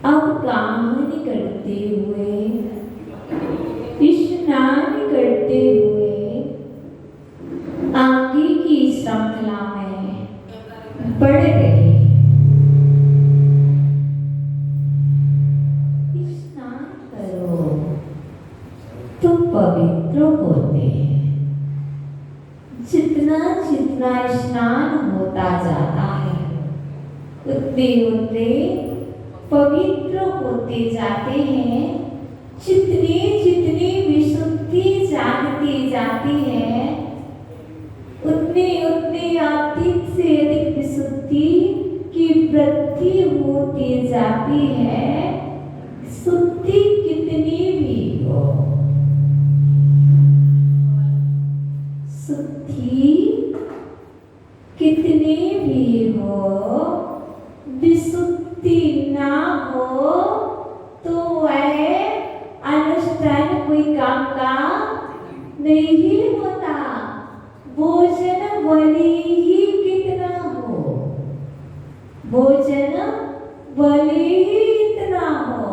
अब गान करते हुए, स्नान करते हुए आगे की श्रृंखला में बढ़ रहे। स्नान करो तो पवित्र होते हैं। जितना जितना स्नान होता जाता है उतने उतने पवित्र होते जाते हैं। जितनी जितनी विशुद्धि जानती जाती है उतनी उतनी अधिक से अधिक विशुद्धि की वृद्धि होती जाती है। शुद्धि कितनी भी हो, शुद्धि कितनी भी हो, विशुद्धि ना हो तो वह अनुष्ठान कोई काम का नहीं होता। भोजन भले ही कितना हो, भोजन भले ही इतना हो,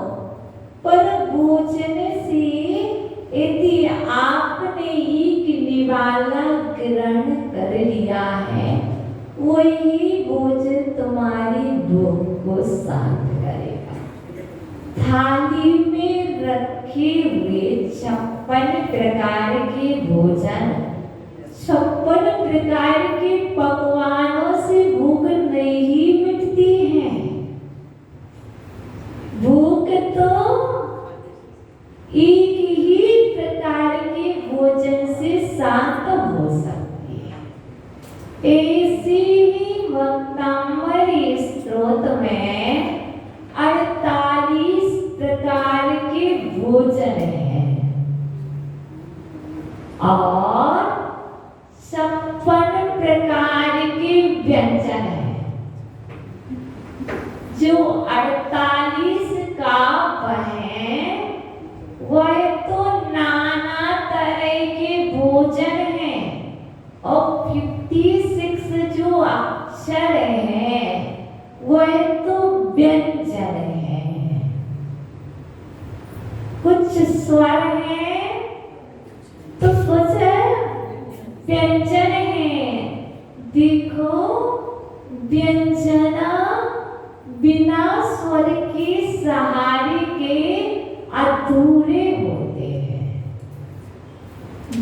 पर भोजन से यदि आपने एक निवाला ग्रहण कर लिया है, वही भोजन तुम्हारी भूख को शांत करेगा। थाली में रखे हुए 56 प्रकार के भोजन, 56 प्रकार के पकवानों से भूख नहीं मिटती है। भूख तो एक ही प्रकार के भोजन से शांत हो सकती है। ऐसे ही वक्तांबर स्त्रोत में 48 प्रकार के भोजन हैं और 56 प्रकार के व्यंजन हैं। जो 48 का है वह तो नाना तरह के भोजन हैं और 56 जो अक्षर हैं वह तो व्यंजन हैं। कुछ स्वर हैं तो कुछ व्यंजन हैं। देखो, व्यंजना बिना स्वर के सहारे के अधूरे होते हैं।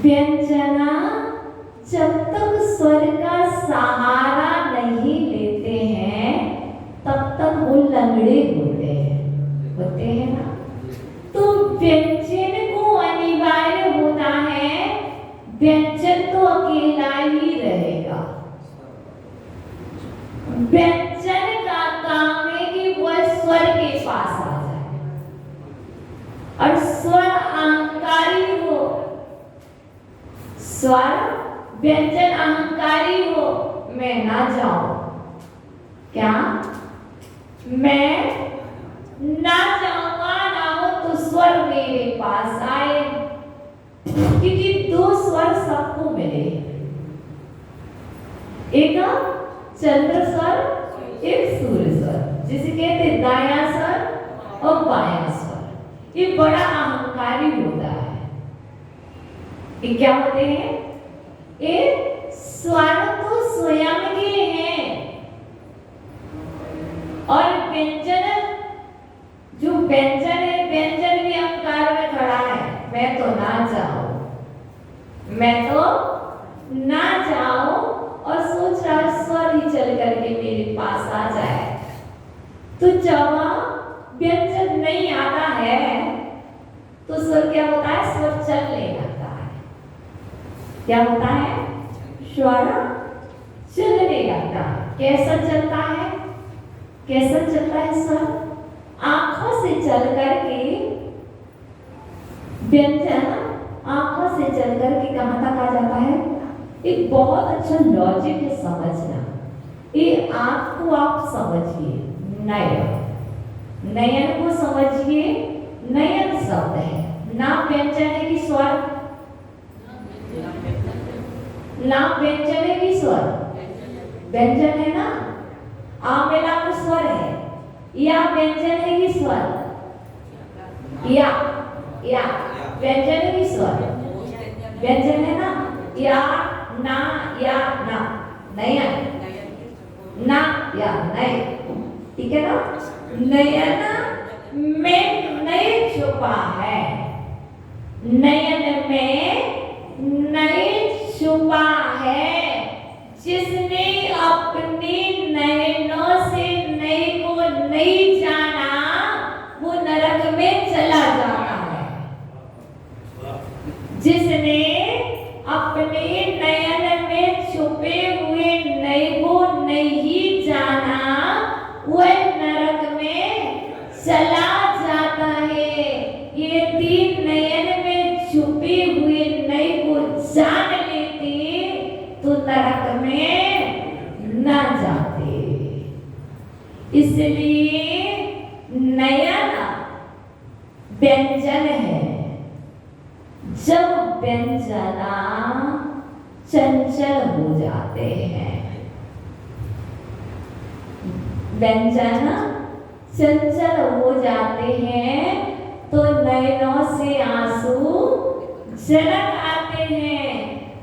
व्यंजना जब तक स्वर का सहारा नहीं लेते हैं तब तक वो लंगड़े होते हैं ना। तो व्यंजन को अनिवार्य होता है, व्यंजन तो अकेला ही रहेगा। व्यंजन का काम है कि वह स्वर के पास आ जाए और स्वर अहंकारी हो, स्वर व्यंजन अहंकारी हो। मैं ना जाऊं, क्या मैं ना जाऊंगा ना हो तो स्वर मेरे पास आए, क्योंकि 2 स्वर सबको मिले। एक चंद्र स्वर, एक सूर्य स्वर, जिसे कहते हैं दायां स्वर और बायां स्वर। ये बड़ा अहंकारी होता है। ये क्या होते हैं? ये स्वर तो स्वयं के हैं और व्यंजन, जो व्यंजन है, व्यंजन भी अहंकार में खड़ा है। मैं तो ना जाऊं, मैं तो ना जाऊं और सोच रहा स्वर ही चल करके मेरे पास आ जाए। तो जब व्यंजन नहीं आता है तो स्वर क्या होता है? स्वर चलने लगता है। क्या होता है? स्वर चलने लगता है। कैसा चलता है? कैसा चलता है स्वर? आंखों से चल करके व्यंजन आंखों से चल करके कहां तक आ जाता है? एक बहुत अच्छा लॉजिक है समझना। ये आंख को आप समझिए, नयन, नयन को समझिए। नयन शब्द है, ना व्यंजन है कि स्वर, ना व्यंजन है कि स्वर, व्यंजन है ना। आ मिला तो स्वर है, या व्यंजन है कि स्वर? या व्यंजन है कि स्वर? व्यंजन है ना। या ना नयन ना या नय, ठीक है ना। नयन में नय छुपा है, नयन में नय छुपा है। जिसने अपने नयनों से नय को नहीं जाना वो नरक में चला जाता है। जिसने अपने नयन में छुपे हुए नय को नहीं जाना वह नरक में चला जाता है। ये तीन नयन में छुपे हुए नय को जान लेते तो नरक में न जाते। इसलिए नयन व्यंजन है। जब व्यंजना चंचल हो जाते हैं, व्यंजन चंचल हो जाते हैं तो नयनों से आंसू झलक आते हैं।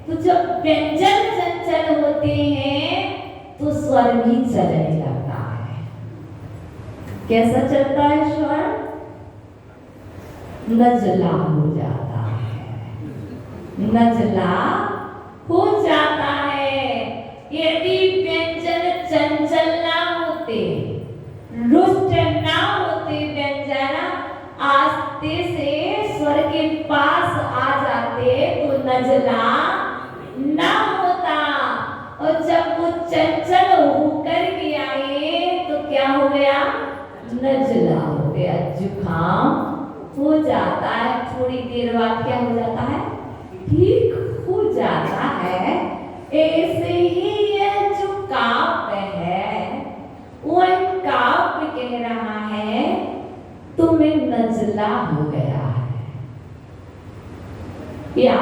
तो जब व्यंजन चंचल होते हैं तो स्वर भी चलने लगता है। कैसा चलता है स्वर? नजला हो जाता है, नजला हो जाता है। यदि व्यंजन चंचल ना होते, रुष्ट ना होते, व्यंजन आस्ते से स्वर के पास आ जाते तो नजला ना होता। और जब वो चंचल होकर के आए तो क्या हो गया? नजला हो गया, जुकाम हो जाता है। थोड़ी देर बाद क्या हो जाता है? ठीक हो जाता है। ऐसे ही यह जो काव्य है वह काव्य कह रहा है तुम्हें नजला हो गया है या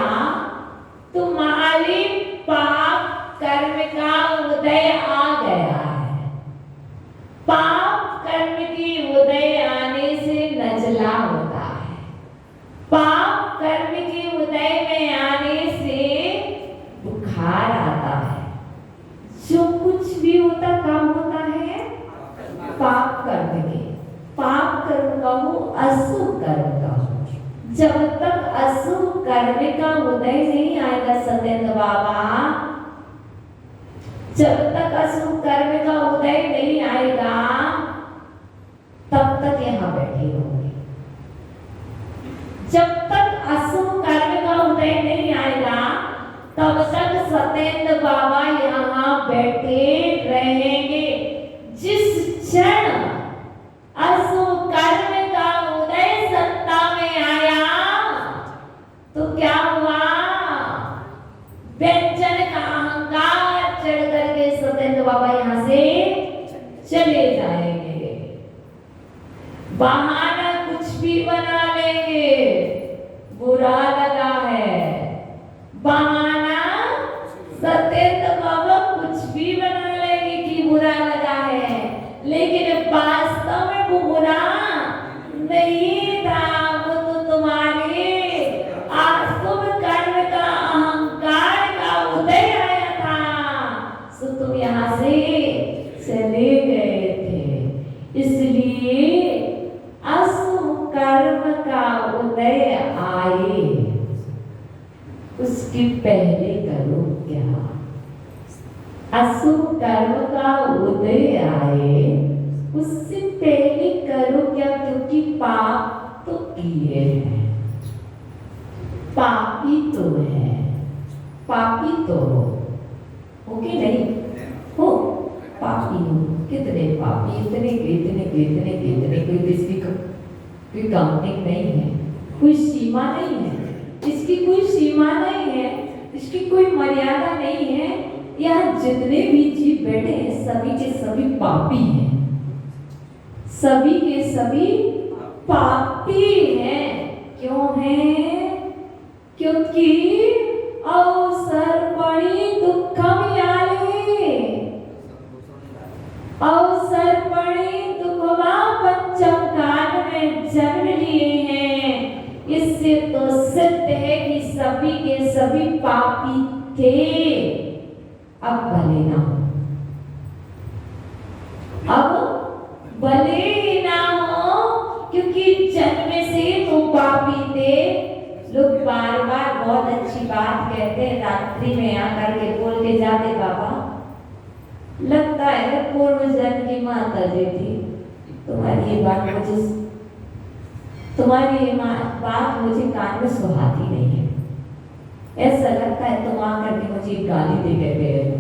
तुम्हारी पाप कर्म का उदय आ गया है। पाप कर्म की उदय आने से नजला होता है। पाप कर्म की उदय में आने से बुखार आता है। जो कुछ भी होता काम होता है पाप कर्म के। पाप कर्म का हो, अशुभ कर्म का हो। जब तक अशुभ कर्म का उदय नहीं आएगा सत्येंद्र बाबा, जब तक अशुभ कर्म का उदय नहीं आएगा तब तक यहाँ बैठे होंगे। जब तक अशुभ कर्म का उदय नहीं आएगा तब तक सत्येंद्र बाबा यहाँ बैठे रहेंगे। जिस क्षण अशुभ कर्म का उदय सत्ता में आया तो क्या हुआ? व्यंजन का अहंकार चढ़ करके सत्येंद्र बाबा यहाँ से चले जाएंगे। बहाना कुछ भी बना लेंगे, बुरा लगा है बहाना। सत्येंद्र बाबा कुछ भी बना लेंगे कि बुरा लगा है, लेकिन वास्तव में वो बुरा नहीं था। वो तो तुम्हारे अशुभ कर्म का अहंकार का उदय आया था, सो तुम यहाँ से चले गए थे। इसलिए अशुभ कर्म का उदय आए उसके पहले करो क्या? अशुभ कर्म का उदय आए उससे पहले करो क्या? क्योंकि पाप तो किए हैं, पापी तो है, पापी तो हो कि नहीं हो? पापी हो। कितने पापी? इतने कितने कितने कितने, कोई किसी का कोई काउंटिंग नहीं है, कोई सीमा नहीं है, इसकी कोई सीमा नहीं है, इसकी कोई मर्यादा नहीं है। यहाँ जितने भी जीव बैठे हैं सभी के सभी पापी हैं, सभी के सभी पापी हैं। क्यों हैं? क्योंकि अवसर पड़ी दुखम याले, अवसर पड़ी दुखवा जन्म लिए हैं, इससे तो सिद्ध है कि सभी के सभी पापी थे। अब भले ना हो, अब भले ही ना हो, क्योंकि जन्म से तो पापी थे। लोग बार बार बहुत अच्छी बात कहते हैं, रात्रि में आकर के बोल के जाते, बाबा लगता है पूर्व जन्म की माता जी थी। तुम्हारी ये बात मुझे कान में सुहाती नहीं है। ऐसा लगता है तुम आकर के मुझे गाली दे के गए हो।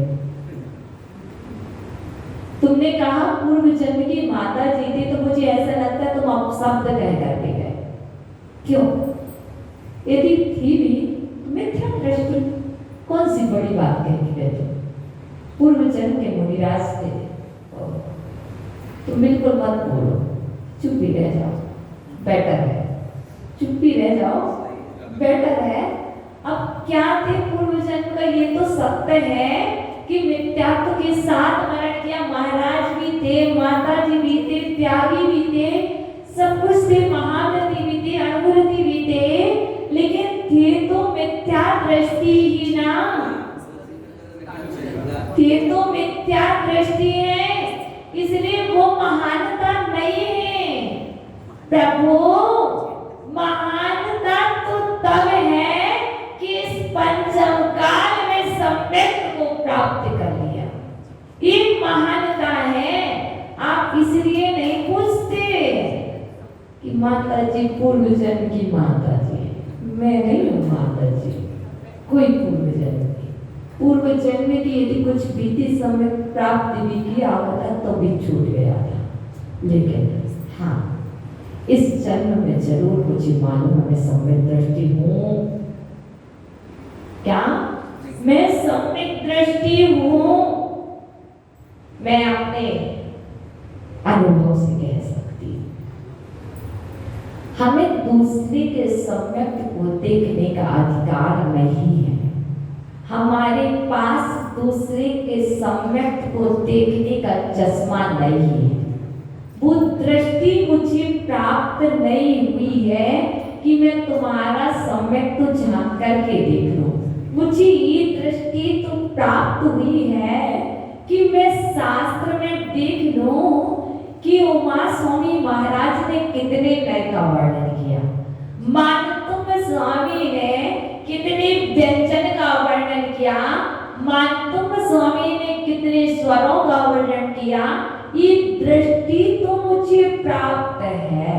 तुमने कहा पूर्व जन्म की माता जी थी, तो मुझे ऐसा लगता है तुम अपशब्द कह करके गए। क्यों? यदि थी भी तो मिथ्या दृष्टि, कौन सी बड़ी बात कह के गए तुम? पूर्व जन्म के मुनिराज थे। तुम बिल्कुल मत बोलो, चुप ही रह जाओ, बेटर है। चुप ही रह जाओ, बेटर है। अब क्या थे पूर्व जन्म का? ये तो सत्य है कि मिथ्यात्व के साथ मरण किया। महाराज भी थे, माता जी भी थे, त्यागी भी थे, सब कुछ थे, महाव्रती भी थे, अनुभूति भी थे, लेकिन थे तो मिथ्या दृष्टि ही ना। थे तो मिथ्या दृष्टि है, इसलिए वो महानता नहीं है। प्रभु, महानता तो तब है कि इस पंचम काल में सम्यक को प्राप्त कर लिया। ये महानता है। आप इसलिए नहीं पूछते कि माता जी पूर्व जन्म की माता जी। मैं नहीं हूँ माता जी, कोई पूर्व जन्म की। पूर्व जन्म की यदि कुछ बीती समय प्राप्त भी किया होता तो भी छूट गया था, लेकिन हाँ, इस जन्म में जरूर मुझे मालूम है मैं सम्यक दृष्टि हूँ। क्या? मैं सम्यक दृष्टि हूँ। मैं अपने अनुभव से कह सकती हूँ। हमें दूसरे के सम्यक को देखने का अधिकार नहीं है। हमारे पास दूसरे के सम्यक को देखने का चश्मा नहीं है। वो दृष्टि मुझे प्राप्त नहीं हुई है कि मैं तुम्हारा सम्यक तो झांक करके देख लूं। मुझे ये दृष्टि तो प्राप्त हुई है कि मैं शास्त्र में देख लूं कि उमा स्वामी महाराज ने कितने लय का वर्णन किया, मानतुंग स्वामी ने कितने व्यंजन का वर्णन किया, मानतुंग स्वामी ने कितने स्वरों का वर्णन किया। ये दृष्टि तो मुझे प्राप्त है,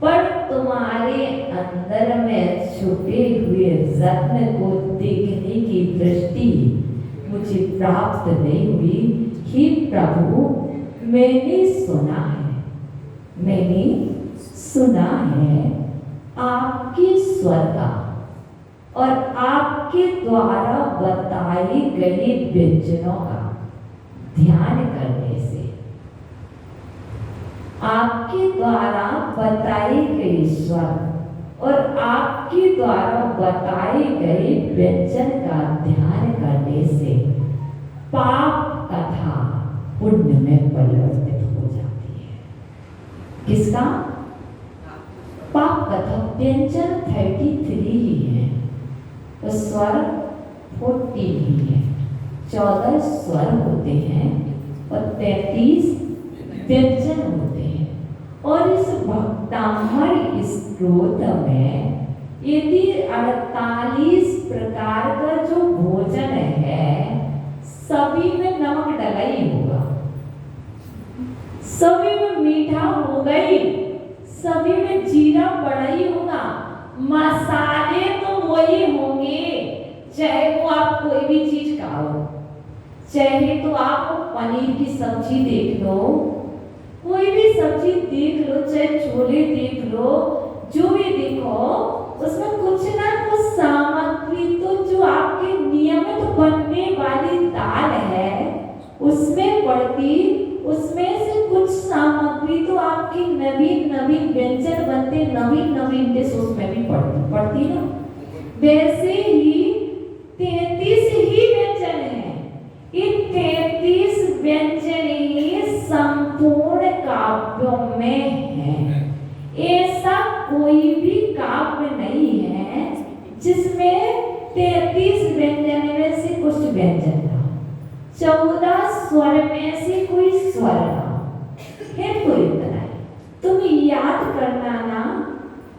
पर तुम्हारे अंदर में छुपे हुए रत्न को देखने की दृष्टि मुझे प्राप्त नहीं हुई। हे प्रभु, मैंने सुना है आपके स्वर का और आपके द्वारा बताए गए व्यंजनों का ध्यान करने से, आपके द्वारा बताए गए स्वर और आपके द्वारा बताए गए व्यंजन का ध्यान करने से पाप कथा पुण्य में परिवर्तित हो जाती है। किसका? पाप कथा। व्यंजन 33 ही है, स्वर 40 ही है। 14 स्वर होते हैं और 33 व्यंजन होते हैं। और इस भक्तामर स्त्रोत में यदि 48 प्रकार का जो भोजन है, सभी में नमक डला ही होगा, सभी में मीठा होगा ही, सभी में जीरा पड़ा ही होगा, मसाले तो वही होंगे। चाहे वो आप कोई भी चीज खाओ, चाहे तो आप पनीर की सब्जी देख लो, कोई भी सब्जी देख लो, चाहे छोले देख लो, जो भी देखो, उसमें कुछ ना कुछ सामग्री तो जो आपके नियमित बनने वाली दाल है उसमें पड़ती, उसमें से कुछ सामग्री तो आपकी नवीन नवीन व्यंजन बनते, नवीन नवीन डिश उसमें भी पड़ती ना। वैसे ही 33 ही व्यंजन है। इन 33 व्यंजन ही संपूर्ण काव्यों में है। इस कोई भी काव्य नहीं है जिसमें 33 व्यंजन में से कुछ व्यंजन ना हो, 14 स्वर में से कोई स्वर ना हो। है तो इतना ही। तुम याद करना ना,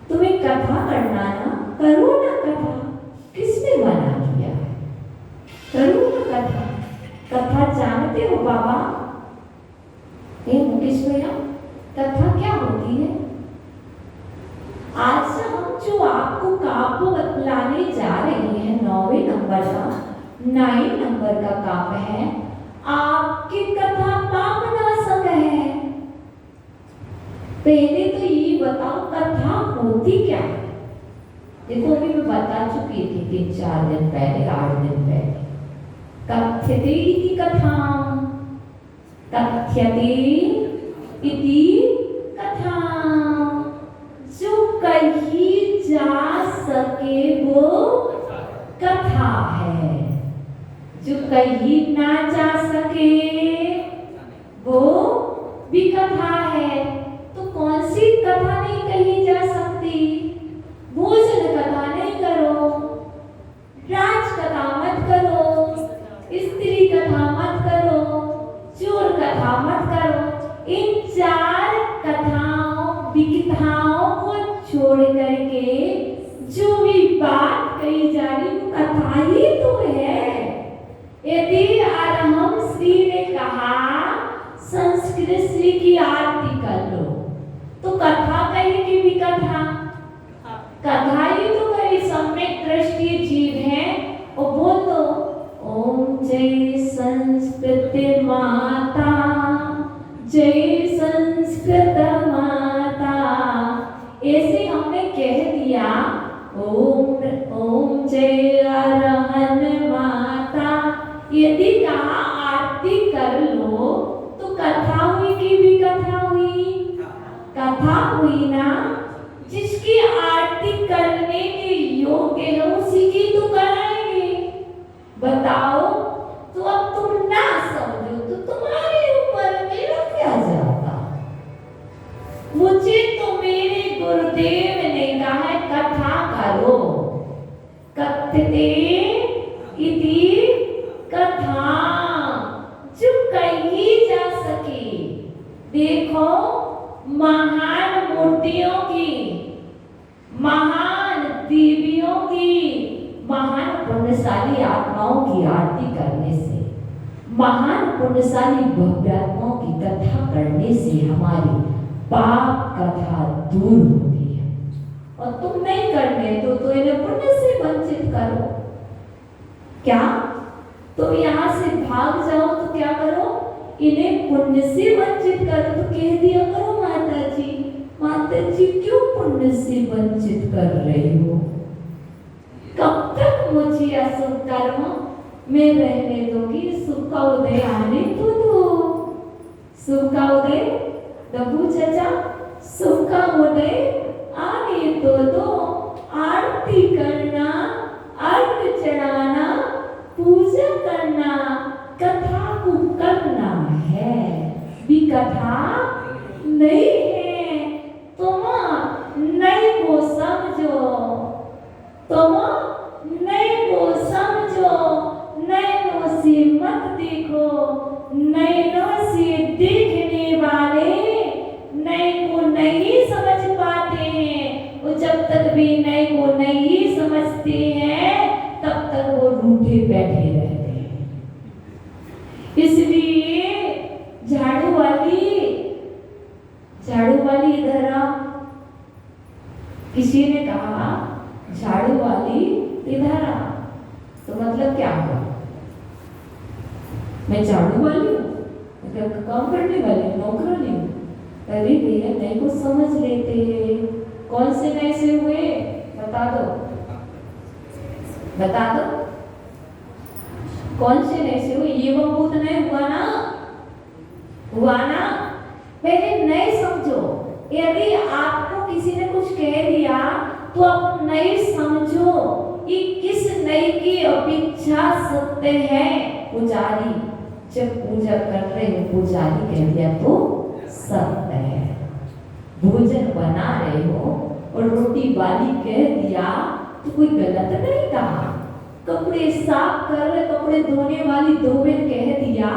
तुम्हें कथा करना ना, करो ना कथा। किसने मना किया है? करो ना कथा। कथा जानते हो बाबा? ये मुकेश भैया, कथा क्या होती है? आज हम जो आपको काव्य बतलाने जा रहे हैं 9वें नंबर का, 9 नंबर का काव्य है आपकी कथा पावना संग है। पहले तो ये बताओ कथा होती क्या है? देखो अभी मैं बता चुकी थी 3-4 दिन पहले, 8 दिन पहले। कथ्यते इति कथाम, कथ्यते इति कथाम, जो कही जा सके वो कथा है, जो कही ना जा सके वो भी कथा है। तो कौन सी कथा नहीं कही जा सकती? भोजन कथा नहीं करो, राज कथा मत करो, स्त्री कथा मत करो, चोर कथा मत करो। इन 4 कथाओं विकथाओं को छोड़ करके जो भी बात कही जा रही वो कथा ही तो है। यदि आरंभ श्री ने कहा संस्कृत श्री की आरती कर लो, तो कथा कहेगी भी कथा, कथा ही तो कही। सम्यक दृष्टि जीव है और बोल दो ओम जय संस्कृत माता, जय संस्कृत माता। ऐसे हमने कह दिया ओम जय अरहन माता। यदि कहा आरती कर लो तो कथा हुई कि भी कथा हुई? कथा हुई ना। जिसकी आरती करने के योग्य है उसी की तो कराएंगे। बताओ, तो अब तुम ना समझो तो तुम्हारे ऊपर मेरा क्या जाता? मुझे तो मेरे गुरुदेव ने कहा है कथा करो, कथ्यते इति कथा, जो कही जा सके। देखो महान मूर्तियों की, महान देवियों की, महान पुण्यशाली आत्माओं की आरती करने से, महान पुण्यशाली भव्यात्माओं की कथा करने से हमारी पाप कथा दूर होती है। और तुम नहीं करने तो इन्हें पुण्य से वंचित करो। क्या तुम यहाँ से भाग जाओ तो क्या करो? इन्हें पुण्य से वंचित करो। तो कह दिया करो माता जी क्यों पुण्य से वंचित कर रही हो? कब तक मुझे अशुभ कर्म में रहने दोगी? सुख का उदय आने तो दो। सुख का उदय दबू चचा, सुख का उदय आने तो दो। आरती करना, अर्घ चढ़ाना, पूजा करना, कथा को करना है, भी कथा नहीं है। तुम नहीं को समझो, तुम नहीं को समझो, नैनों से मत देखो। नैनों से देखने वाले नई को नहीं समझ पाते हैं। वो जब तक भी नई को नहीं समझते हैं तब तक वो रूठे बैठे रहते हैं। इसलिए झाड़ू वाली इधर आ। किसी ने कहा झाड़ू वाली इधर आ, तो मतलब क्या हुआ? मैं झाड़ू वाली हूँ, मतलब काम करने वाली नौकरानी हूँ। अरे भैया नए को समझ लेते हैं। कौन से नए से हुए बता दो, बता दो कौन से नए से हुए? ये वो भूत नए हुआ ना, हुआ ना। पहले नए समझो। यदि आपको किसी ने कुछ कह दिया तो आप नए समझो कि किस नए की अपेक्षा सकते हैं पुजारी। जब पूजा कर रहे हो पुजारी कह दिया तो सत्य है। भोजन बना रहे हो और और रोटी वाली कह दिया तो कोई गलत नहीं कहा। कपड़े साफ कर रहे कपड़े धोने वाली धोबे कह दिया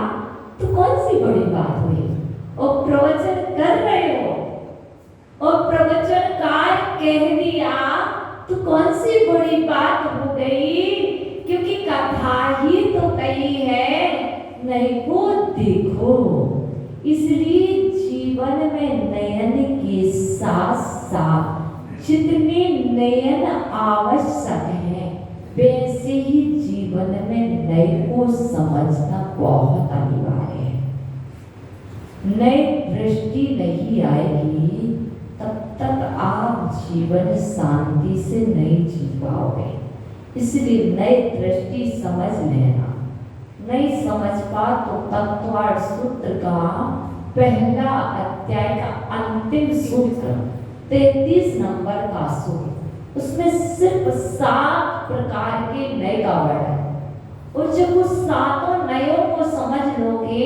तो कौन सी बड़ी बात हुई। और प्रवचन कर रहे हो और प्रवचनकार कह दिया तो कौन सी बड़ी बात हो गई, क्योंकि कथा ही तो कही है नहीं को देखो। इसलिए जीवन में नयन के साथ साथ जितने नयन आवश्यक है वैसे ही जीवन में नए को समझना बहुत अनिवार्य है। नई दृष्टि नहीं आएगी तब तक आप जीवन शांति से नहीं जी पाओगे। इसलिए नई दृष्टि समझ लेना। नहीं समझ पा तो तत्वार्थ सूत्र का पहला अध्याय का अंतिम सूत्र 33 नंबर का सूत्र, उसमें सिर्फ 7 प्रकार के नए का वर्णन है। और जब वो सातों नयों को समझ लोगे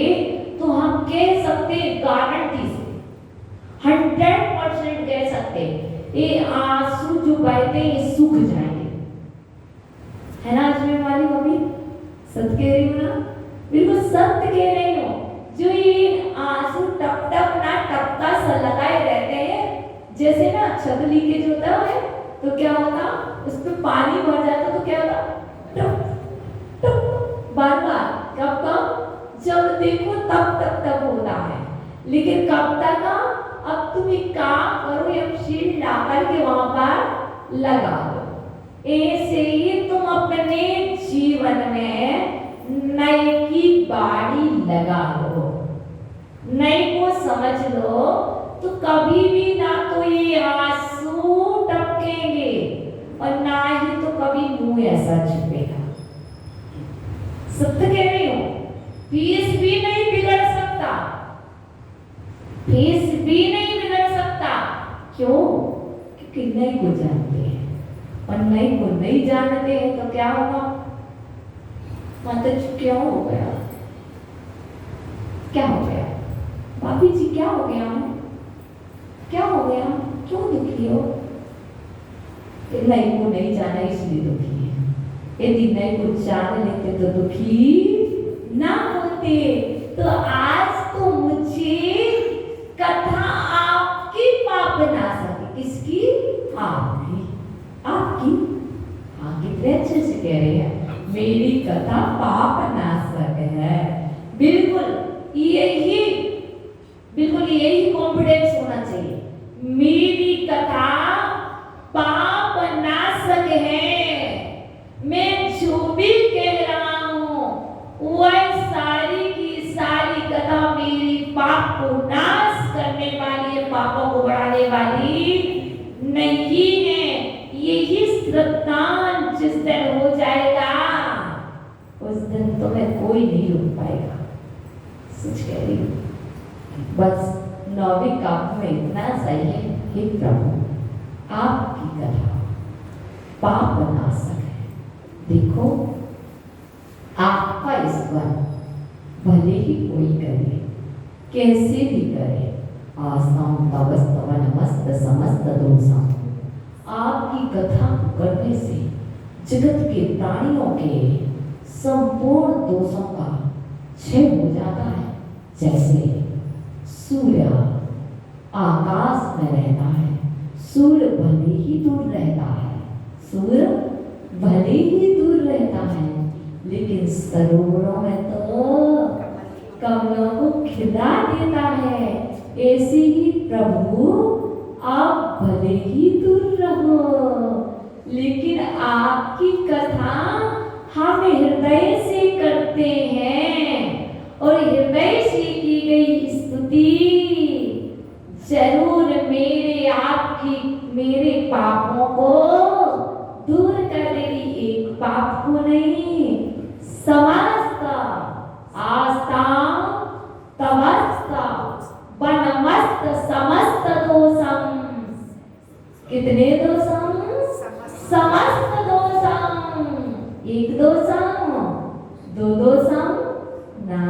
तो हम कह सकते गारंटी से 100% कह सकते ये आंसू जो बहते ये सूख जाएंगे। है ना अजमेर वाली मम्मी, सत्य कह रही हूँ ना, बिल्कुल सत्य कह रही हूँ। जो ये आंसू टप टप ना टपका सा लगाए रहते हैं, जैसे ना छत लीकेज होता है तो क्या होता, उस पर पानी भर जाता तो क्या होता, टप टप बार बार, कब कब, जब देखो तब तब तब होता है। लेकिन कब तक, अब तुम एक काम करो, ये शील्ड ला करके वहां पर लगा दो। ऐसे ही तुम अपने जीवन में नए की बाड़ी लगा लो, नए को समझ लो तो कभी भी ना तो ये आंसू टपकेंगे और ना ही तो कभी मुंह ऐसा छुपेगा। सत्य कह रही हूं, फीस भी नहीं बिगड़ सकता, फीस भी नहीं बिगड़ सकता। क्यों? क्योंकि नए को जानते हैं और नए को नहीं जानते हैं तो क्या होगा, माता जी क्या हो गया, क्या हो गया, भाभी जी क्या हो गया, क्या हो गया, क्यों दुखी हो? नए को नहीं जाना इसलिए दुखी है। यदि नए को जान लेते तो दुखी ना होते। तो आज तो मुझे कथा आपकी पाप ना सके, किसकी? आपकी, आपकी, हाँ कितने अच्छे से कह रहे हैं, मेरी कथा पाप नाशक है। बिल्कुल यही कॉन्फिडेंस होना चाहिए। मेरी कथा पाप नाशक है। मैं जो भी कह रहा हूं वह सारी की सारी कथा मेरी पाप को नाश करने वाली है, पापों को बढ़ाने वाली नहीं है। यही श्रद्धान जिस दिन हो जाएगा उस दिन तुम्हें कोई नहीं रोक पाएगा। सच कह रही हूँ। बस 9वीं काव्य में इतना सही है, हे प्रभु आपकी कथा पाप नाशक है। देखो आपका ईश्वर भले ही कोई करे, कैसे भी करे, आसाम तवस्तव नमस्त समस्त दोषम, आपकी कथा करने से जगत के प्राणियों के संपूर्ण दोषों का क्षय हो जाता है। जैसे सूर्य आकाश में रहता है, सूर्य भले ही दूर रहता है, सूर्य भले ही दूर रहता है, लेकिन सरोवरों में तो कमलों को खिला देता है। ऐसे ही प्रभु आप भले ही दूर रहो, लेकिन आपकी कथा हम हृदय से करते हैं और हृदय से की गई स्तुति जरूर मेरे पापों को दूर कर देगी। एक पाप को नहीं, समस्त आस्था तमस्त बनमस्त समस्त दोषम। कितने दोषम? समस्त दोषम। एक दोषम, दो दोषम ना,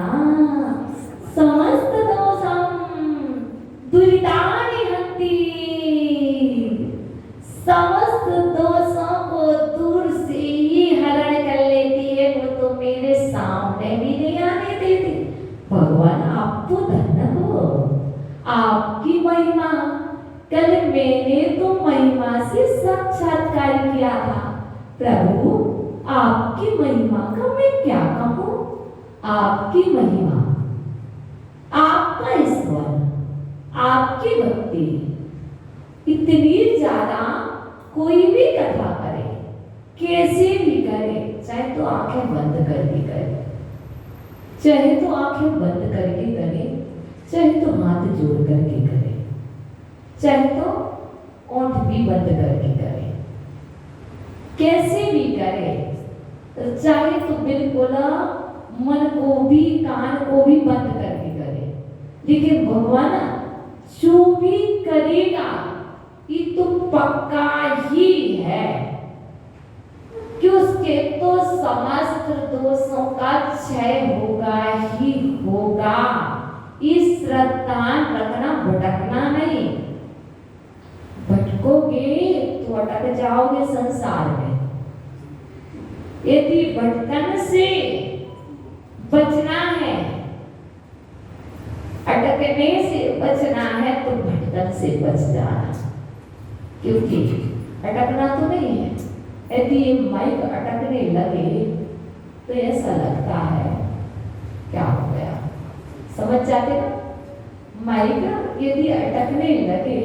समस्त दोषम दुरितानि हन्ति। महिमा, कल मैंने तो महिमा से साक्षात्कार किया था। प्रभु आपकी महिमा का मैं क्या कहूँ। आपकी महिमा, आपका ईश्वर, आपकी भक्ति इतनी ज्यादा कोई भी कथा करे, कैसे भी करे, चाहे तो आंखें बंद करके करे, चाहे तो आंखें बंद करके करे, चाहे तो हाथ जोड़ करके करे, चाहे तो ओंठ भी बंद करके करे, कैसे भी करे, चाहे तो बिल्कुल मन को भी कान को भी बंद करके करे, लेकिन भगवान जो भी करेगा ये तो पक्का ही है कि उसके तो समस्त दोषों का क्षय होगा ही होगा। इस श्रद्धा रखना, भटकना नहीं। भटकोगे तो अटक जाओगे संसार में। यदि भटकन से बचना है, अटकने से बचना है, तो भटकन से बच जाना, क्योंकि अटकना तो नहीं है। यदि ये माइक अटकने लगे तो ऐसा लगता है क्या हो गया, समझ जाते ना। माइक यदि अटकने लगे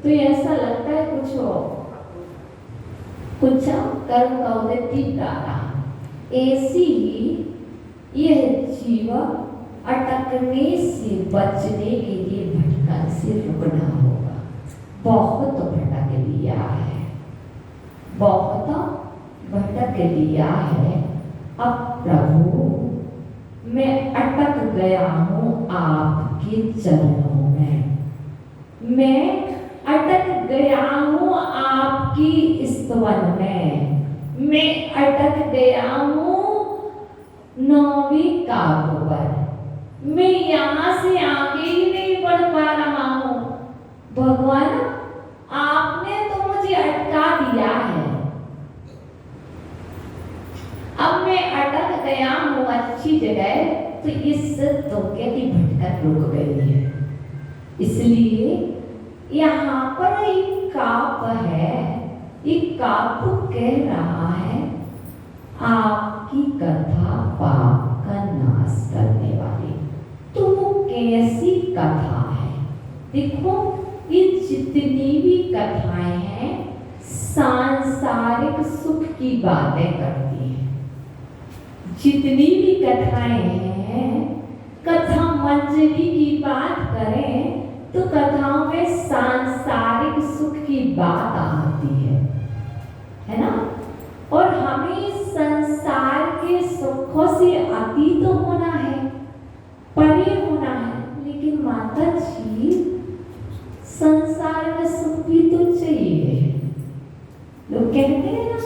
तो ऐसा लगता है कुछ कर्म का उदय ठीक रहा। ऐसी ही यह जीव अटकने से बचने के लिए भटकन से रुकना होगा। बहुत भटक लिया है, बहुत भटक लिया है। अब प्रभु मैं अटक गया हूँ आपके चरणों में, मैं अटक गया हूँ आपकी स्तवन में, मैं अटक गया हूँ नौवीं काव्य पर, मैं यहाँ से आगे ही नहीं बढ़ पा रहा हूँ। भगवान आपने तो मुझे अटका दिया है, अब मैं अटक गया हूँ अच्छी जगह, तो इस धोखे की भटकन रुक गई है। इसलिए यहाँ पर एक काप है, एक काप कह रहा है आपकी कथा पाप का नाश करने वाली। तो वो कैसी कथा है? देखो ये जितनी भी कथाएं हैं सांसारिक सुख की बातें करती हैं। जितनी भी कथाएं हैं, कथा मंजरी की बात करें तो कथाओं में सांसारिक सुख की बात आती है ना। और हमें संसार के सुखों से अतीत होना है, परे होना है। लेकिन माता जी संसार में सुख भी तो चाहिए, लोग कहते हैं ना।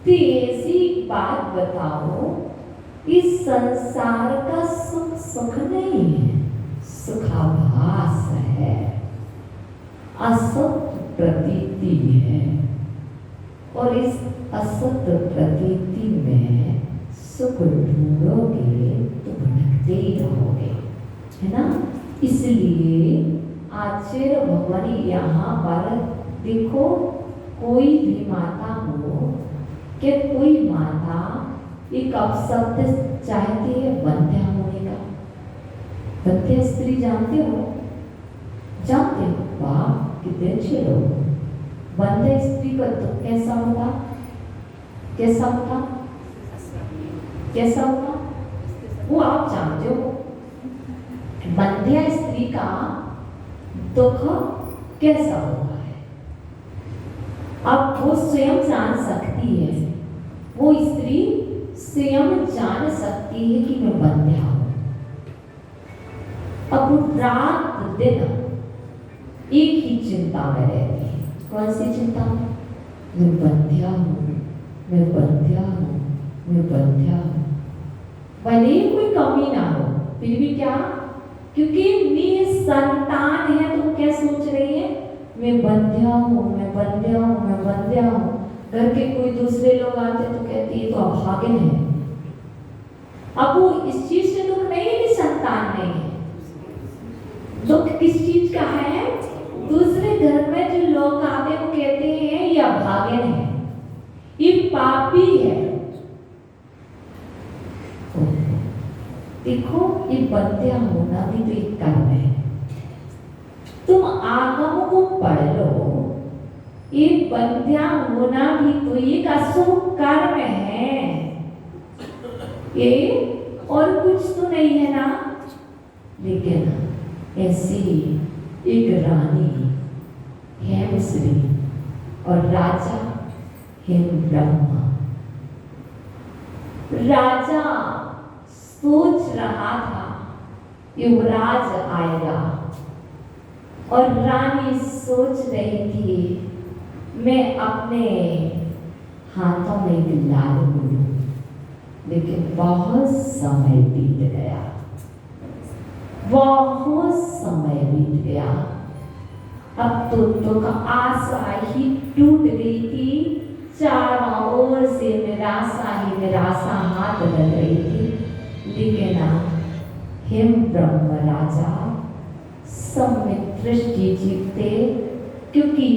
तो ऐसी बात बताओ, इस संसार का सुख सुख नहीं है, सुखाभास है, असत प्रतीति है। और इस असत प्रतीति में सुख ढूंढोगे तो भटकते ही रहोगे, है ना। इसलिए आचार्य भगवान यहाँ पर देखो, कोई भी माता हो कि कोई माता एक अपशब्द चाहती है बंध्या होने का। बंध्या स्त्री जानते हो? जानते हो? वाह कितने अच्छे लोग। बंध्या स्त्री का तो कैसा होगा? कैसा होगा? कैसा होगा वो आप जानते हो। बंध्या स्त्री का दुख कैसा होता है अब वो स्वयं जान सकती है। वो स्त्री स्वयं जान सकती है कि मैं बंध्या हूं। अब रात दिन एक ही चिंता में रहती है। कौन सी चिंता? मैं बंध्या हूं, मैं बंध्या हूं, मैं बंध्या हूं। भले ही कोई कमी ना हो, फिर भी क्या? क्योंकि निसंतान है तो क्या सोच रही है? मैं बंध्या हूं, मैं बंध्या हूं, मैं बंध्या हूं। घर के कोई दूसरे लोग आते तो कहती है तो अभागिन है। अब वो इस चीज से दुख नहीं है कि संतान नहीं है। दुख किस चीज का है? लोग आते वो कहते हैं ये अभागन है, ये पापी है। देखो ये बंध्या होना भी तो एक कर्म है। तुम आगम को पढ़ लो, ये बंध्या होना भी तो एक अशुभ कर्म है, ये और कुछ तो नहीं है ना। लेकिन ऐसी एक रानी हेमश्री और राजा हेमब्रह्मा, राजा सोच रहा था युवराज आएगा और रानी सोच रही थी मैं अपने हाथों में लाल लूं। लेकिन बहुत समय बीत गया, बहुत समय बीत गया। अब तो का आशा ही टूट गई थी, चारों ओर से निराशा ही निराशा हाथ लग रही थी। लेकिन हेमब्रह्म राजा सम्यक दृष्टि जीतते, क्योंकि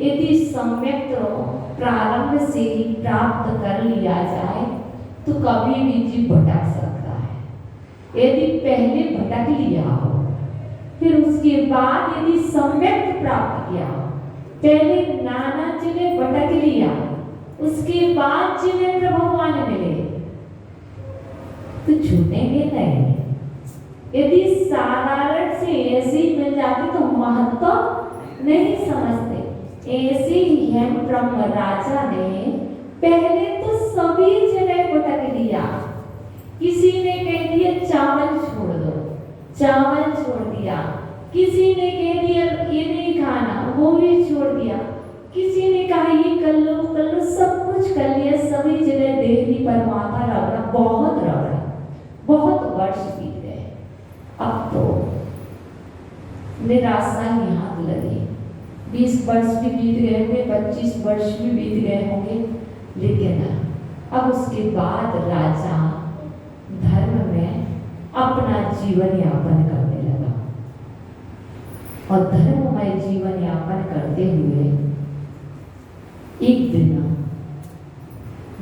यदि सम्यक प्रारंभ से ही प्राप्त कर लिया जाए तो कभी भी जीव भटक सकता है। यदि पहले भटक लिया हो, फिर उसके बाद यदि सम्यक प्राप्त किया हो, पहले नाना जिन्हें भटक लिया, उसके बाद जिन्हें भगवान मिले तो छूटेंगे नहीं। यदि साधारण से ऐसे ही मिल जाते तो महत्व नहीं समझते। ऐसे ही हेमब्रह्म राजा ने पहले तो सभी जगह भटक लिया। किसी ने कह दिया चावल छोड़ दो, चावल छोड़ दिया। किसी ने कह दिया ये नहीं खाना, वो भी छोड़ दिया। किसी ने कहा ये कर लो, कर लो, सब कुछ कर लिया। सभी जगह देवी पर माथा रगड़ा, बहुत रगड़ा, बहुत वर्ष बीत गए। अब तो निराशा ही हाथ लगी। 20 वर्ष भी बीत गए होंगे, 25 वर्ष भी बीत गए होंगे। लेकिन अब उसके बाद राजा धर्म में अपना जीवन यापन करने लगा और धर्ममय जीवन यापन करते हुए एक दिन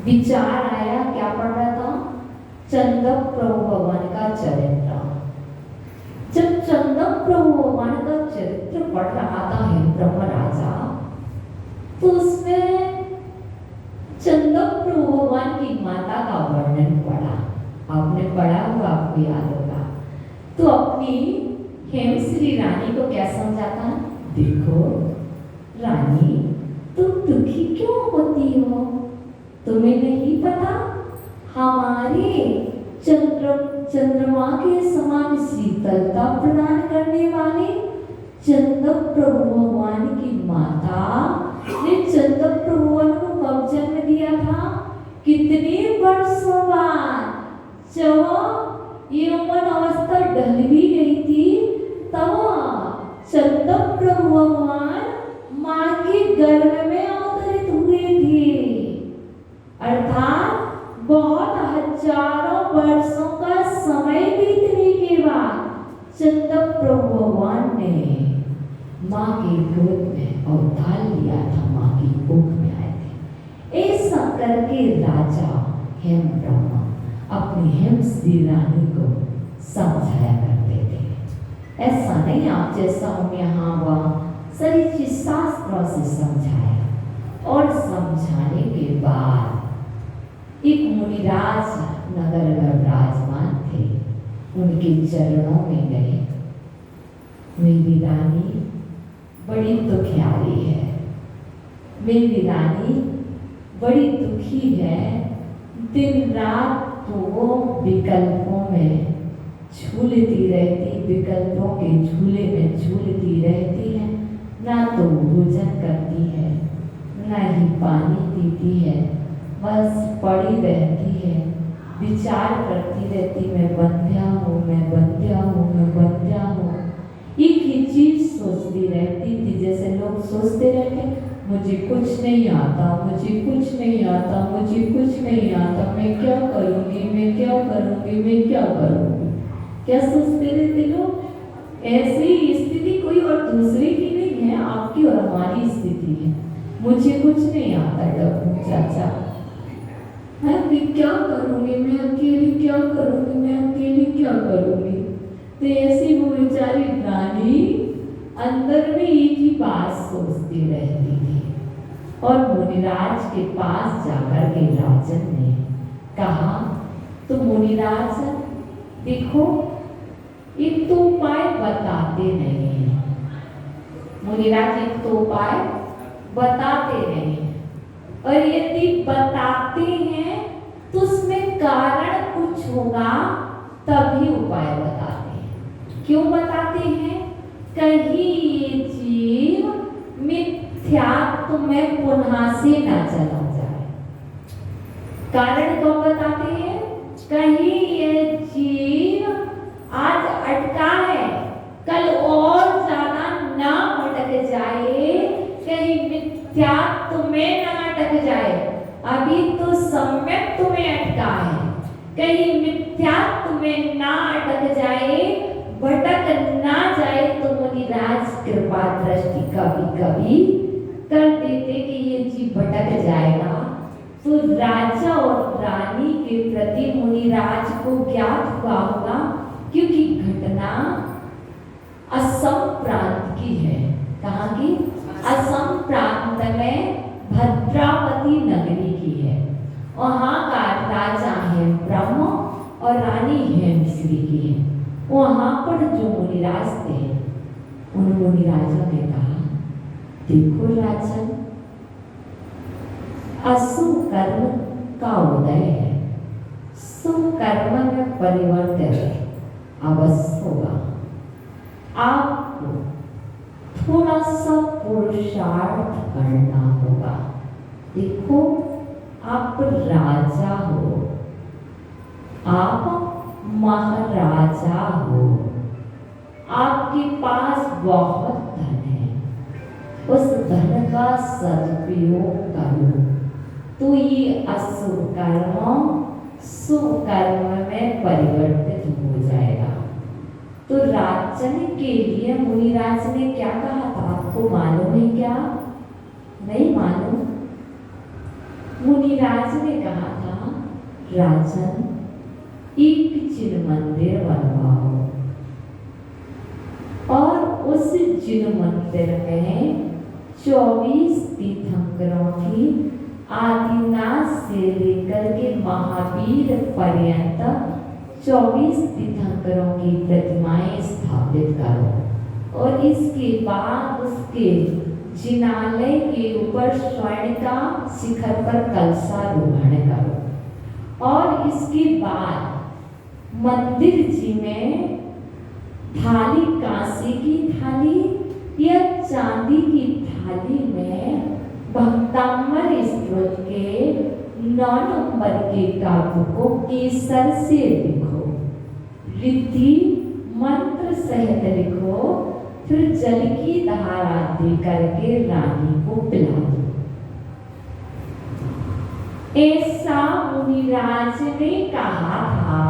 विचार आया। क्या पढ़ रहा था? चंदक प्रभु भगवान का चरित्र। जब चंदक प्रभु भगवान का चरित्र पढ़ रहा था हेमब्रह्म राजा, तो उसमें चंदक प्रभु भगवान की माता का वर्णन पढ़ा। आपने पढ़ा हुआ, आपको याद होगा। तो अपनी हेमश्री रानी को क्या समझाता? देखो रानी, तुम दुखी क्यों होती हो? तुम्हें नहीं पता हमारे चंद्रमा के समान शीतलता प्रदान करने वाले चंदक प्रभु भगवान की माता ने चंदक प्रभु भगवान को कब जन्म दिया था? कितने वर्षों बाद? जब ये यौवन अवस्था ढल भी गई थी, तब चंदक प्रभु भगवान माँ के गर्भ में अवतरित हुए थे। अर्थात बहुत हजारों वर्षों का समय बीतने के बाद चंदक प्रभु भगवान ने माँ के गोद में अवतार लिया था, माँ की कोख में आए थे। ऐसा करके राजा हेमब्रह्म अपनी हेमश्री रानी को समझाया करते थे। ऐसा नहीं आप जैसा हम यहाँ वहाँ सारी चीज शास्त्रों से समझाया, और समझाने के बाद एक मुनिराज नगर में विराजमान थे, उनके चरणों में गए। मेरी रानी बड़ी दुखियारी है, मेरी रानी बड़ी दुखी है। दिन रात तो वो विकल्पों में झूलती रहती, विकल्पों के झूले में झूलती रहती है। ना तो भोजन करती है, ना ही पानी पीती है, बस पड़ी रहती है, विचार करती रहती, मैं बंध्या हूँ, मैं बंध्या हूँ, मैं बंध्या हूँ। एक ही चीज सोचती रहती थी, जैसे लोग सोचते रहते मुझे कुछ नहीं आता, मुझे कुछ नहीं आता, मुझे कुछ नहीं आता, मैं क्या करूँगी, मैं क्या करूँगी, मैं क्या करूँगी। क्या सोचते रहते लोग? ऐसी स्थिति कोई और दूसरे की नहीं है, आपकी और हमारी स्थिति है। मुझे कुछ नहीं आता डब्बू चाचा, मैं भी क्या करूँगी, मैं अकेली क्या करूँगी, मैं अकेली क्या करूँगी। तो ऐसी वो बेचारी रानी अंदर में एक ही बात सोचती रहती थी। और मुनिराज के पास जाकर के राजन ने कहा, तो मुनिराज देखो, एक तो उपाय बताते नहीं है। मुनिराज एक तो उपाय बताते नहीं है, और यदि बताते हैं तो उसमें कारण कुछ होगा तभी उपाय बताते हैं। क्यों बताते हैं? कहीं ये जीव मिथ्यात्व में पुनः से न चला जाए। कारण क्यों बताते हैं? कहीं ये जीव आज अटका है, कल और ज्यादा ना भटक जाए, कहीं मिथ्यात्व में ना अटक जाए। अभी तो सम्यक्त्व में अटका है, कहीं मिथ्यात्व में ना अटक जाए, भटक ना जाए। तो मुनिराज कृपा दृष्टि कभी कभी कर देते कि ये जीव भटक जाएगा। तो राजा और रानी के प्रति मुनिराज को ज्ञात हुआ होगा, क्योंकि घटना असम प्रांत की है। कहाँ की? असम प्रांत में भद्रावती नगरी की है। वहाँ का राजा है ब्रह्म और रानी है मिश्री की है। वहाँ पर जो मुनिराज थे, उन मुनिराजों ने कहा, देखो राजन, अशुभ कर्म का उदय है, शुभ कर्म में परिवर्तन अवश्य होगा। आपको थोड़ा सा पुरुषार्थ करना होगा। देखो, आप राजा हो, आप महाराजा हो, आपके पास बहुत धन है, उस धन का सदुपयोग करो तो ये अशुभ कर्म शुभ कर्म में परिवर्तित हो जाएगा। तो राजन के लिए मुनिराज ने क्या कहा था, आपको मालूम है क्या? नहीं मालूम? मुनिराज ने कहा था, राजन, एक जिन मंदिर बनवाओ और उस जिन मंदिर में 24 तीर्थंकरों की आदिनाथ से लेकर के महावीर पर्यंत 24 तीर्थंकरों की प्रतिमाएं स्थापित करो। और इसके बाद उसके जिनालय के ऊपर स्वर्ण का शिखर पर कलशारोहण करो। और इसके बाद मंदिर जी में थाली, कांसे की थाली या चांदी की थाली में भक्तामर स्तोत्र के 9 नंबर के काव्य को केसर से लिखो, रिद्धि मंत्र सहित लिखो, फिर जल की धारा दे करके रानी को पिला दो। ऐसा मुनिराज ने कहा था,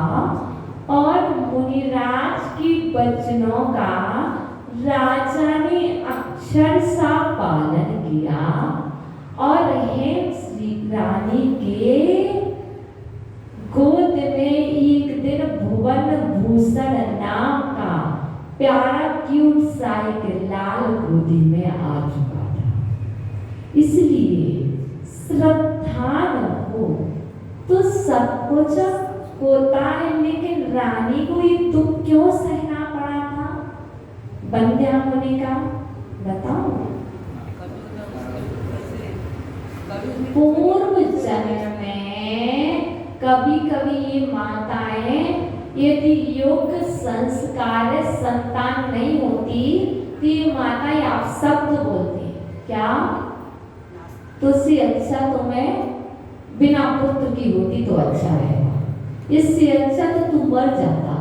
और मुनिराज के वचनों का राजा ने अक्षरशः पालन किया। और हेम श्री रानी के गोद में एक दिन भुवन भूषण नाम का प्यारा क्यूट सा एक लाल गोदी में आ चुका था। इसलिए श्रद्धान हो तो सब कुछ होता है, लेकिन रानी को ये दुख क्यों सहना पड़ा था बंध्या होने का? बताओ। पूर्व जन्म में कभी कभी ये माताएं यदि योग्य संस्कार संतान नहीं होती तो ये माताएं आप शब्द बोलती, क्या तुझसे अच्छा तुम्हें बिना पुत्र की होती तो अच्छा रहेगा, इससे अच्छा तो तू मर जाता।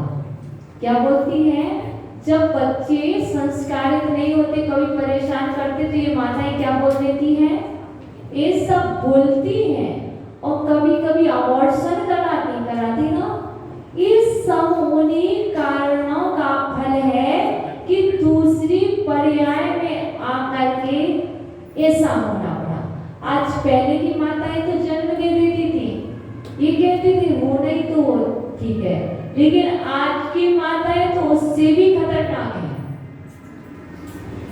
क्या बोलती है? जब बच्चे संस्कारित नहीं होते, कभी परेशान करते, तो ये माताएं क्या बोल देती हैं? ये सब बोलती हैं। और कभी कभी अबॉर्शन कराती ना। इस सब उन्हीं कारणों का फल है कि दूसरी पर्याय में आकर ऐसा होना पड़ा। आज पहले की माताएं तो जन्म दे देती थी, ये कहती थी वो नहीं तो वो ठीक है, लेकिन आज की माताएं तो उससे भी खतरनाक है।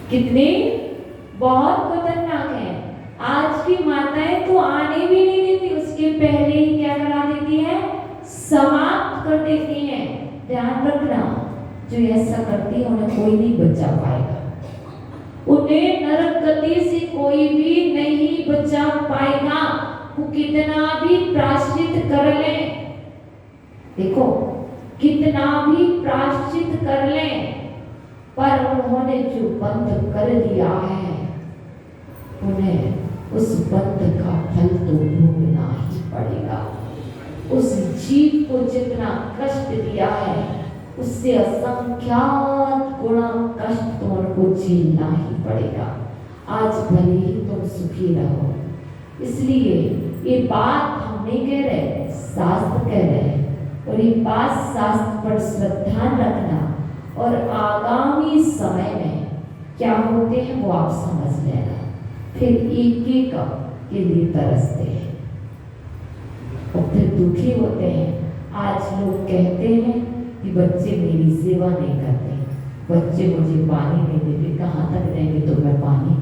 कितनी बहुत खतरनाक है। आज की माताएं तो आने भी नहीं देती, उसके पहले ही क्या करा देती है, समाप्त कर देती हैं। ध्यान रखना, जो ऐसा करती है उन्हें कोई नहीं बचा पाएगा, उन्हें नरक गति से कोई भी नहीं बचा पाएगा। वो कितना भी प्रायश्चित कर ले, देखो कितना भी प्रायश्चित कर ले, पर उन्होंने जो बंद कर दिया है उन्हें उस बंद का फल तो भोगना ही पड़ेगा। उस जीव को जितना कष्ट दिया है उससे असंख्यात गुना कष्ट तो उनको झेलना ही पड़ेगा। आज भले ही तुम सुखी रहो, इसलिए ये बात हम नहीं कह रहे, शास्त्र कह रहे हैं, और ये बात शास्त्र पर श्रद्धा रखना, और आगामी समय में क्या होते हैं वो आप समझ लेना। फिर एक एक के लिए तरसते हैं और फिर दुखी होते हैं। आज लोग कहते हैं कि बच्चे मेरी सेवा नहीं करते, बच्चे मुझे पानी नहीं देते। कहाँ तक देंगे तुम्हें पानी,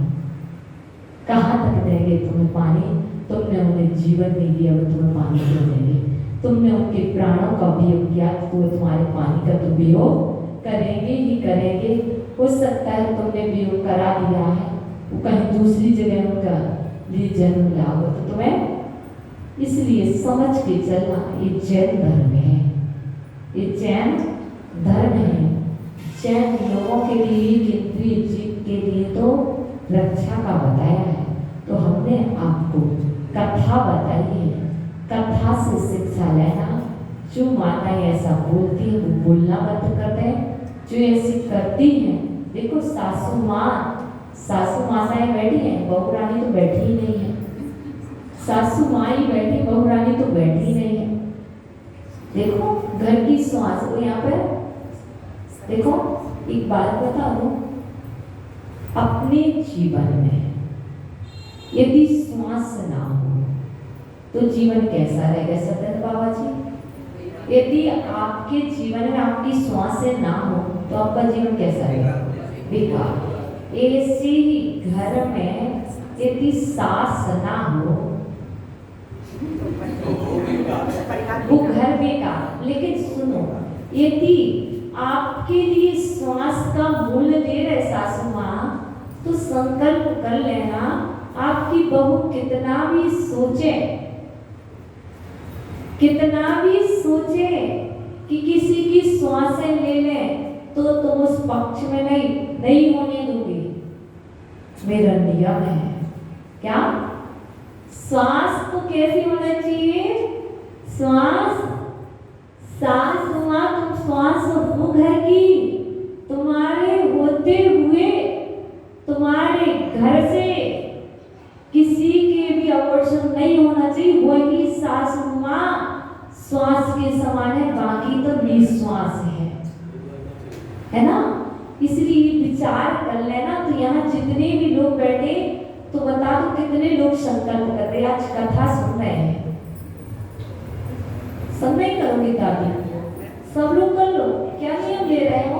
कहाँ तक देंगे तुम्हें पानी? तुमने उन्हें जीवन नहीं दिया, वो तुम्हें पानी क्यों देंगे? तुमने उनके प्राणों का वियोग किया तो वो तुम्हारे पानी का तो वियोग करेंगे ही करेंगे। हो सकता है तुमने वियोग करा दिया है, वो कहीं दूसरी जगह उनका लिए जन्म लाओ तो तुम्हें, इसलिए समझ के चलना। ये जैन धर्म है, ये जैन धर्म है। जैन लोगों के लिए, इंद्रिय जीव के लिए तो रक्षा का बताया है। तो हमने आपको कथा बताई है, कथा से शिक्षा लेना। जो माताएं ऐसा बोलती है वो बोलना बंद कर दें, जो ऐसी करती हैं। देखो सासू माताएं बैठी हैं, बहू रानी तो बैठी ही नहीं है। सासू माँ ही बैठी, बहू रानी तो बैठी ही नहीं है। देखो घर की श्वास को यहाँ पर देखो, एक बात बता दो, अपने जीवन में यदि श्वास ना हो तो जीवन कैसा रहेगा सतत बाबा जी? यदि आपके जीवन में आपकी श्वासें ना हो तो आपका जीवन कैसा रहेगा? बेकार। ऐसे ही घर में यदि सास ना हो वो घर बेकार। लेकिन सुनो, यदि आपके लिए श्वास का मूल्य दे रहे सासू माँ, तो संकल्प कर लेना, आपकी बहू कितना भी सोचे कि किसी की श्वासें ले ले तो तुम उस पक्ष में नहीं होने दूंगी। मेरा नियम है। क्या? श्वास तो कैसी होना चाहिए? श्वास, सास माँ तुम श्वास हो घर की, तुम्हारे होते हुए तुम्हारे घर से किसी के भी अवर्षण नहीं होना चाहिए। वही सास माँ श्वास के समान है, बाकी तो निश्वास है ना? इसलिए विचार कर लेना। तो यहाँ जितने भी लोग बैठे तो बता दो कितने लोग संकल्प कर रहे, आज कथा सुन रहे हैं। सब नहीं करोगे दादी, सब लोग कर लो। क्या नियम ले रहे हो?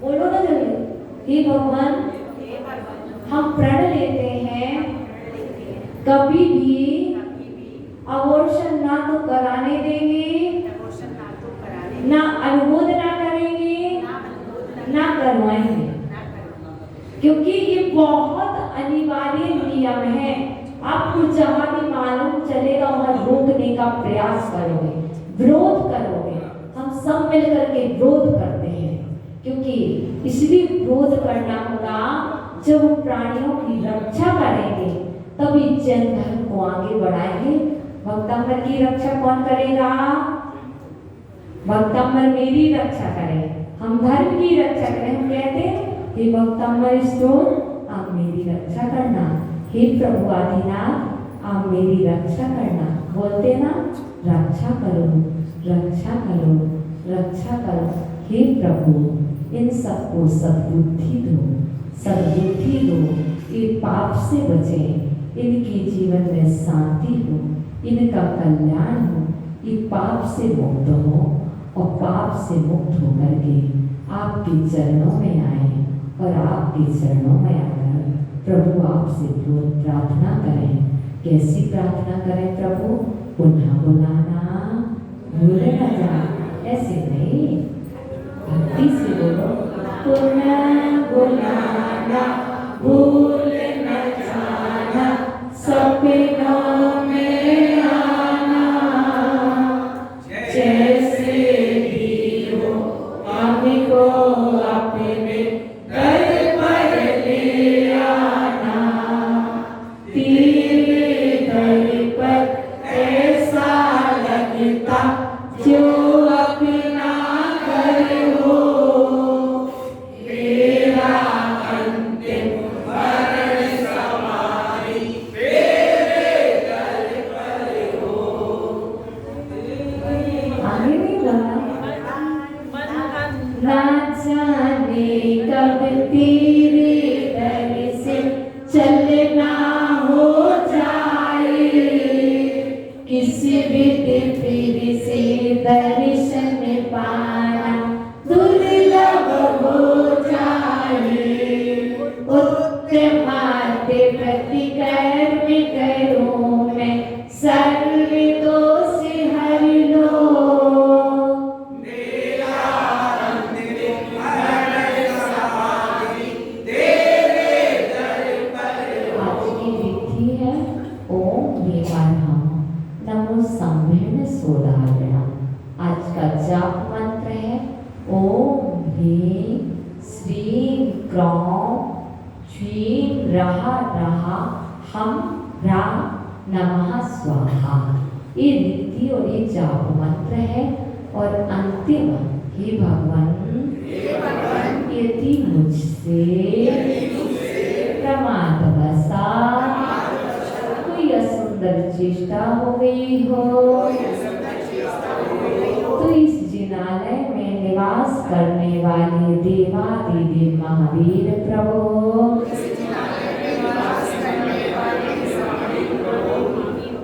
बोलो ना जल्दी। हे भगवान, हम प्रण लेते हैं कभी भी अबॉर्शन ना तो कराने देंगे, ना अनुमोद ना करेंगे, ना करवाएंगे, क्योंकि ये बहुत अनिवार्य नियम है। आपको जहां भी मालूम चलेगा वहां रोकने का प्रयास करोगे, विरोध करोगे। हम सब मिलकर के विरोध करते हैं, क्योंकि इसलिए विरोध करना होगा जब हम प्राणियों की रक्षा करेंगे तभी जैन धर्म को आगे बढ़ाएंगे। भक्तंबर की रक्षा कौन करेगा? भक्तंबर मेरी रक्षा करे, हम धर्म की रक्षा करें। हम कहते हैं हे भक्तंबर स्टोर आप मेरी रक्षा करना, हे प्रभु आदिनाथ आप मेरी रक्षा करना। बोलते ना, रक्षा करो, रक्षा करो, रक्षा करो। हे प्रभु इन सबको सद्बुद्धि दो, सद्बुद्धि दो। ये पाप से बचें, इनके जीवन में शांति हो, इनका कल्याण हो, ये पाप से मुक्त हो और पाप से मुक्त होकर के आपके चरणों में आए और आपके चरणों में आकर प्रभु आपसे प्रार्थना करें। कैसी प्रार्थना करें प्रभु? पुनः बुलाना, भूले न जाना, ऐसे नहीं, भक्ति से बोलो। पुनः बुलाना, भूल न जाना, सपनों में आना, जैसे भी हो हमको अपने घर पर ले आना। तेरे दर पर ऐसा लगता जो अपना घर हो, तेरा अंतिम मरण समाधि तेरे दर पर हो। आगे नहीं बोला, ना जाने कब तेरे दर से चलना हो जाए, किसी भी दिव्य से दर्शन पाना दुर्लभ हो जाए। उत्तमाते प्रति कर्म करूं मैं, सर्व दोष हर लो, मेरा अंतिम मरण समाधि तेरे दर पर। आज की विधि है ओम भीमार्हम नमो संभेन सोदार्या। आज का जाप मंत्र है ओम ह्रीं श्रीं क्रों क्षीं रहा रहा हम रा नमः स्वाहा। ये रीति और ये जाप मंत्र है। और अंतिम, हे भगवान यदि मुझसे प्रमादवशात कोई असुंदर चेष्टा हो गई हो, तो इस जिनालय में निवास करने वाले देवादिदेव महावीर प्रभु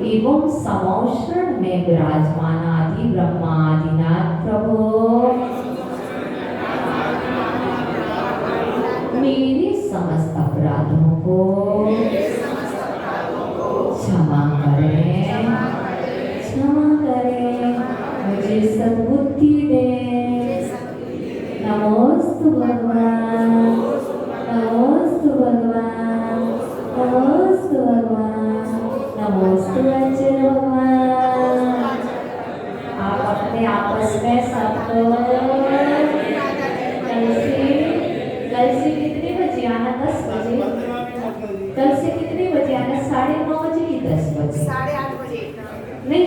एवं समौषण में विराजमान आदि ब्रह्मादिनाथ प्रभु मेरे समस्त अपराधों को क्षमा करें, क्षमा करें, मुझे सद्बुद्धि दें। नमोस्तु भगवान, नमोस्तु भगवान, नमोस्तु भगवान, नमोस्तु अच्युत भगवान। आप अपने आपस में सब कल से कितने बजे आना? 10 बजे। कल से कितने बजे आना? 9:30 बजे की 10 बजे? 8:30 बजे। नहीं